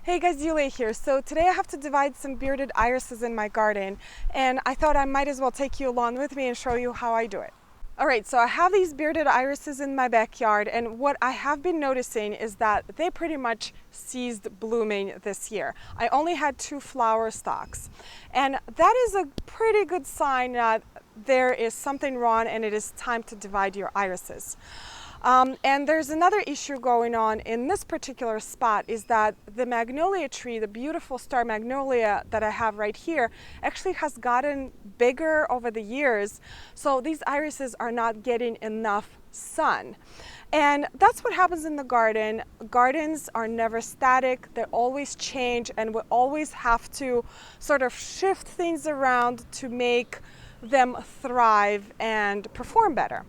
Hey guys, Yuliya here. So today I have to divide some bearded irises in my garden, and I thought I might as well take you along with me and show you how I do it. Alright, so I have these bearded irises in my backyard, and what I have been noticing is that they pretty much ceased blooming this year. I only had 2 flower stalks, and that is a pretty good sign that there is something wrong and it is time to divide your irises. And there's another issue going on in this particular spot is that the magnolia tree, the beautiful star magnolia that I have right here, actually has gotten bigger over the years. So these irises are not getting enough sun. And that's what happens in the garden. Gardens are never static, they always change, and we always have to sort of shift things around to make them thrive and perform better.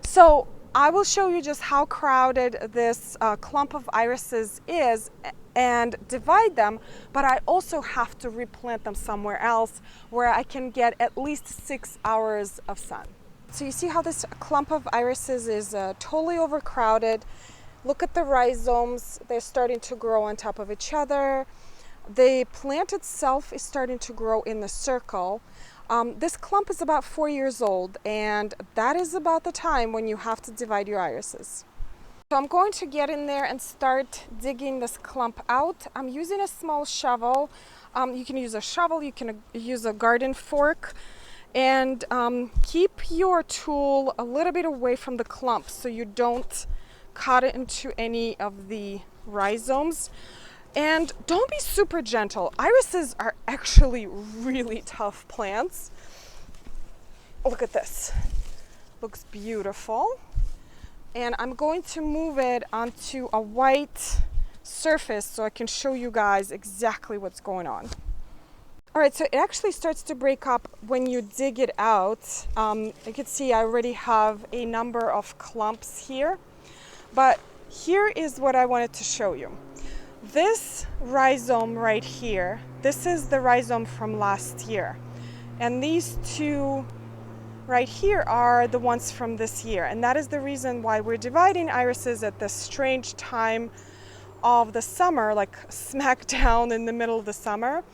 So I will show you just how crowded this clump of irises is and divide them, but I also have to replant them somewhere else where I can get at least 6 hours of sun. So you see how this clump of irises is totally overcrowded. Look at the rhizomes, they're starting to grow on top of each other. The plant itself is starting to grow in the circle. This clump is about 4 years old, and that is about the time when you have to divide your irises. So I'm going to get in there and start digging this clump out. I'm using a small shovel. You can use a shovel, you can use a garden fork, and keep your tool a little bit away from the clump so you don't cut it into any of the rhizomes. And don't be super gentle. Irises are actually really tough plants. Look at this. Looks beautiful. And I'm going to move it onto a white surface so I can show you guys exactly what's going on. All right, so it actually starts to break up when you dig it out. You can see I already have a number of clumps here, but here is what I wanted to show you. This rhizome right here, this is the rhizome from last year. And these 2 right here are the ones from this year. And that is the reason why we're dividing irises at this strange time of the summer, like smack down in the middle of the summer,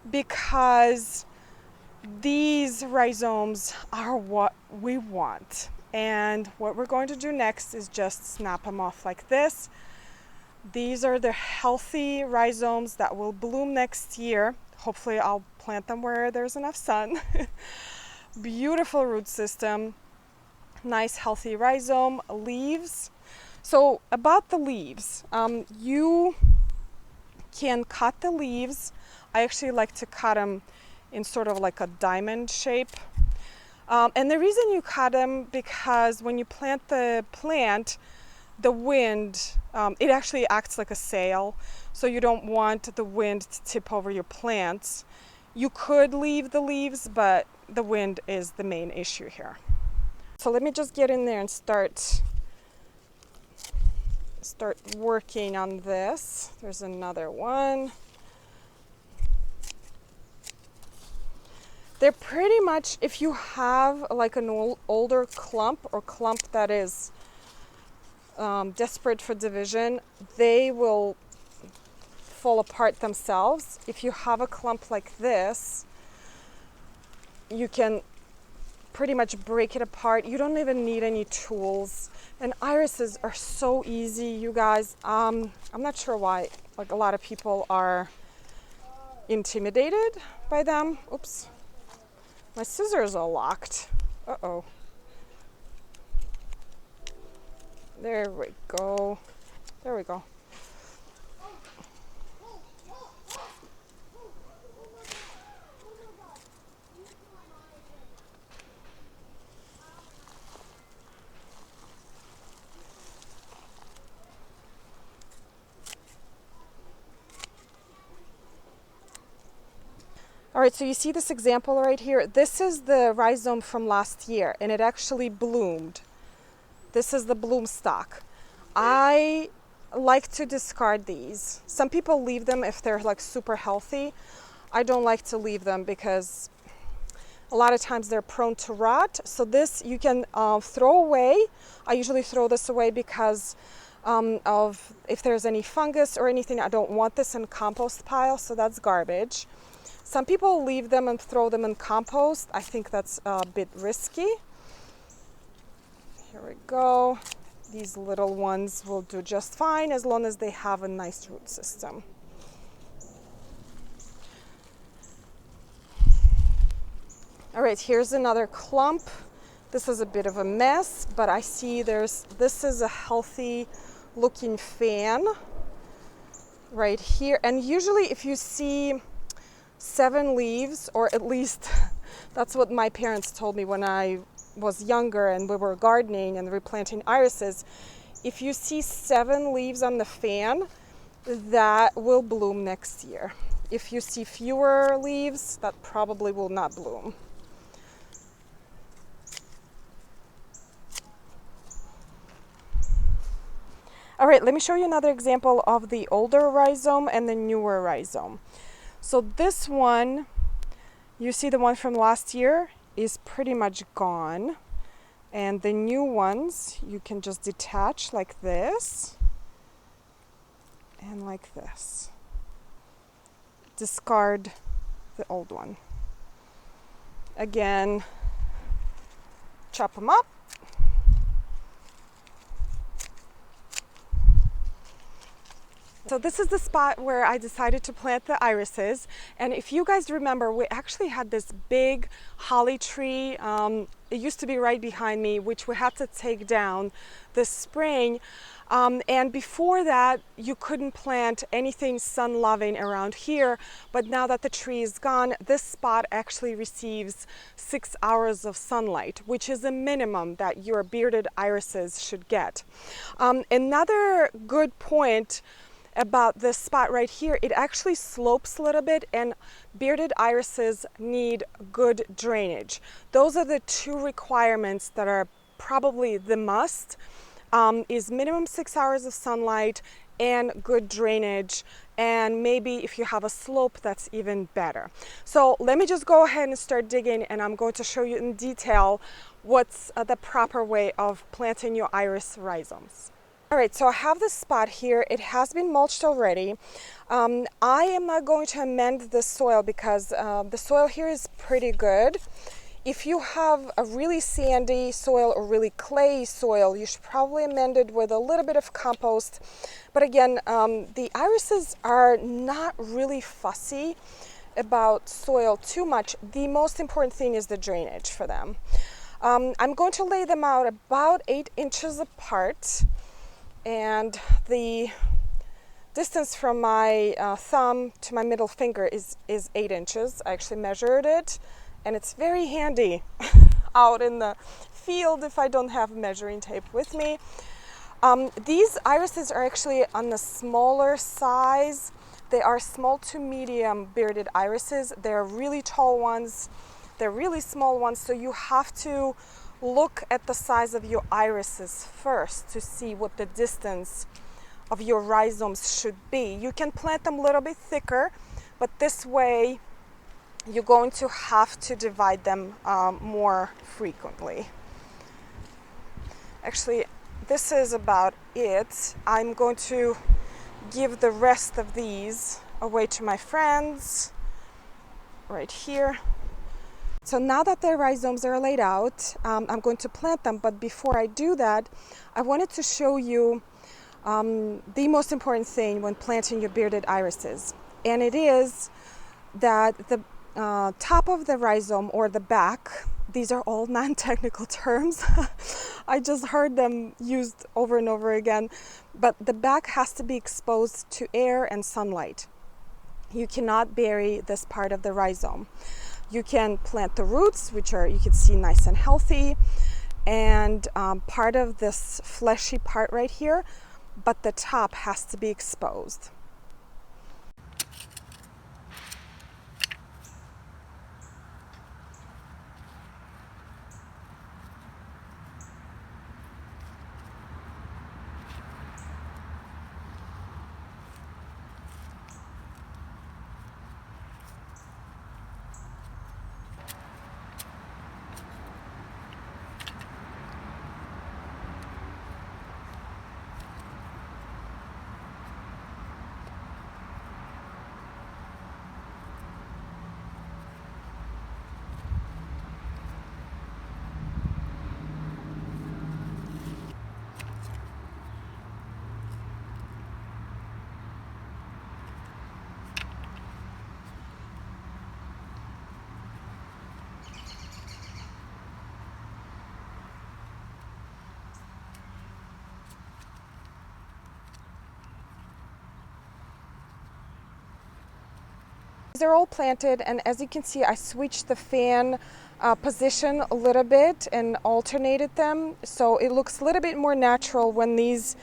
because these rhizomes are what we want. And what we're going to do next is just snap them off like this. These are the healthy rhizomes that will bloom next year. Hopefully I'll plant them where there's enough sun. Beautiful root system, nice healthy rhizome, leaves. So about the leaves, you can cut the leaves. I actually like to cut them in sort of like a diamond shape. And the reason you cut them, because when you plant the plant, the wind, it actually acts like a sail, so you don't want the wind to tip over your plants. You could leave the leaves, but the wind is the main issue here. So let me just get in there and start working on this. There's another one. They're pretty much, if you have like an older clump or clump that is desperate for division, they will fall apart themselves. If you have a clump like this, you can pretty much break it apart. You don't even need any tools. And irises are so easy, you guys. I'm not sure why like a lot of people are intimidated by them. Oops, my scissors are locked. Uh-oh. There we go. There we go. All right, so you see this example right here? This is the rhizome from last year, and it actually bloomed. This is the bloom stalk. I like to discard these. Some people leave them if they're like super healthy. I don't like to leave them because a lot of times they're prone to rot. So this you can throw away. I usually throw this away because of if there's any fungus or anything. I don't want this in compost pile, so that's garbage. Some people leave them and throw them in compost. I think that's a bit risky. Here we go. These little ones will do just fine as long as they have a nice root system. All right, here's another clump. This is a bit of a mess, but I see this is a healthy looking fan right here. And usually if you see 7 leaves, or at least that's what my parents told me when I was younger and we were gardening and replanting irises, if you see 7 leaves on the fan, that will bloom next year. If you see fewer leaves, that probably will not bloom. All right, let me show you another example of the older rhizome and the newer rhizome. So this one, you see the one from last year is pretty much gone. And the new ones, you can just detach like this and like this. Discard the old one. Again, chop them up. So this is the spot where I decided to plant the irises. And if you guys remember, we actually had this big holly tree. It used to be right behind me, which we had to take down this spring. And before that, you couldn't plant anything sun-loving around here. But now that the tree is gone, this spot actually receives 6 hours of sunlight, which is a minimum that your bearded irises should get. Another good point about this spot right here, it actually slopes a little bit, and bearded irises need good drainage. Those are the 2 requirements that are probably the must, is minimum 6 hours of sunlight and good drainage, and maybe if you have a slope, that's even better. So let me just go ahead and start digging, and I'm going to show you in detail what's the proper way of planting your iris rhizomes. All right, so I have this spot here. It has been mulched already. I am not going to amend the soil because the soil here is pretty good. If you have a really sandy soil or really clayey soil, you should probably amend it with a little bit of compost. But again, the irises are not really fussy about soil too much. The most important thing is the drainage for them. I'm going to lay them out about 8 inches apart. And the distance from my thumb to my middle finger is 8 inches. I actually measured it, and it's very handy out in the field if I don't have measuring tape with me. These irises are actually on the smaller size. They are small to medium bearded irises. They're really tall ones. They're really small ones, so you have to look at the size of your irises first to see what the distance of your rhizomes should be. You can plant them a little bit thicker, but this way you're going to have to divide them more frequently. Actually, this is about it. I'm going to give the rest of these away to my friends right here. So now that the rhizomes are laid out, I'm going to plant them. But before I do that, I wanted to show you the most important thing when planting your bearded irises. And it is that the top of the rhizome, or the back, these are all non-technical terms. I just heard them used over and over again. But the back has to be exposed to air and sunlight. You cannot bury this part of the rhizome. You can plant the roots, which are, you can see, nice and healthy, and part of this fleshy part right here, but the top has to be exposed. They're all planted, and as you can see, I switched the fan position a little bit and alternated them, so it looks a little bit more natural when these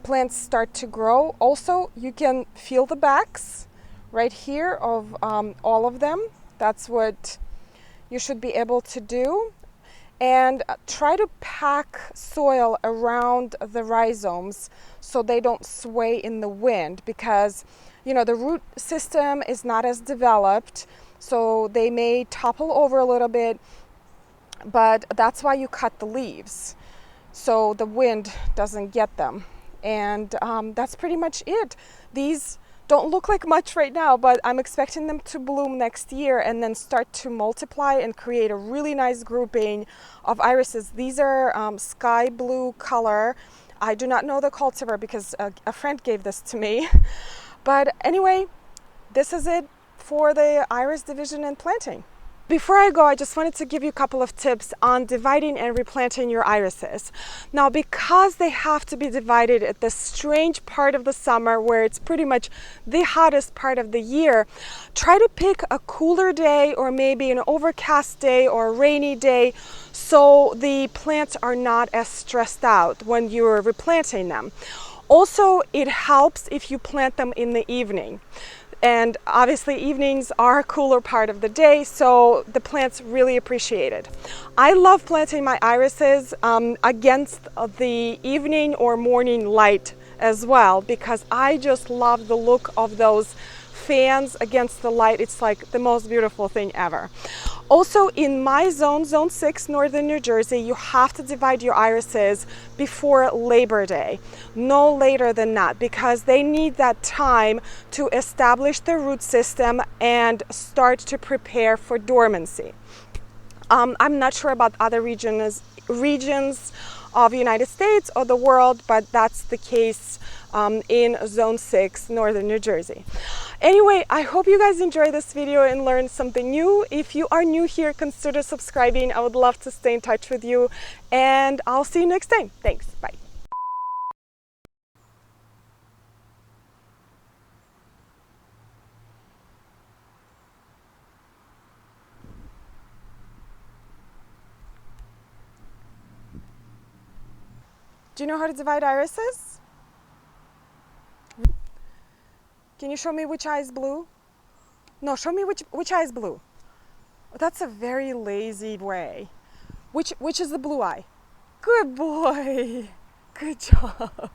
plants start to grow. Also, you can feel the backs right here of all of them. That's what you should be able to do. And try to pack soil around the rhizomes so they don't sway in the wind, because you know the root system is not as developed, so they may topple over a little bit, but that's why you cut the leaves so the wind doesn't get them. And that's pretty much it. These don't look like much right now, but I'm expecting them to bloom next year and then start to multiply and create a really nice grouping of irises. These are sky blue color. I do not know the cultivar because a friend gave this to me. But anyway, this is it for the iris division and planting. Before I go, I just wanted to give you a couple of tips on dividing and replanting your irises. Now, because they have to be divided at this strange part of the summer where it's pretty much the hottest part of the year, try to pick a cooler day or maybe an overcast day or a rainy day so the plants are not as stressed out when you're replanting them. Also, it helps if you plant them in the evening. And obviously evenings are a cooler part of the day, so the plants really appreciate it. I love planting my irises against the evening or morning light as well, because I just love the look of those fans against the light. It's like the most beautiful thing ever. Also, in my zone, Zone 6, Northern New Jersey, you have to divide your irises before Labor Day, no later than that, because they need that time to establish their root system and start to prepare for dormancy. I'm not sure about other regions of the United States or the world, but that's the case in Zone 6, Northern New Jersey. Anyway, I hope you guys enjoyed this video and learned something new. If you are new here, consider subscribing. I would love to stay in touch with you, and I'll see you next time. Thanks. Bye. Do you know how to divide irises? Can you show me which eye is blue? No, show me which eye is blue. That's a very lazy way. Which is the blue eye? Good boy. Good job.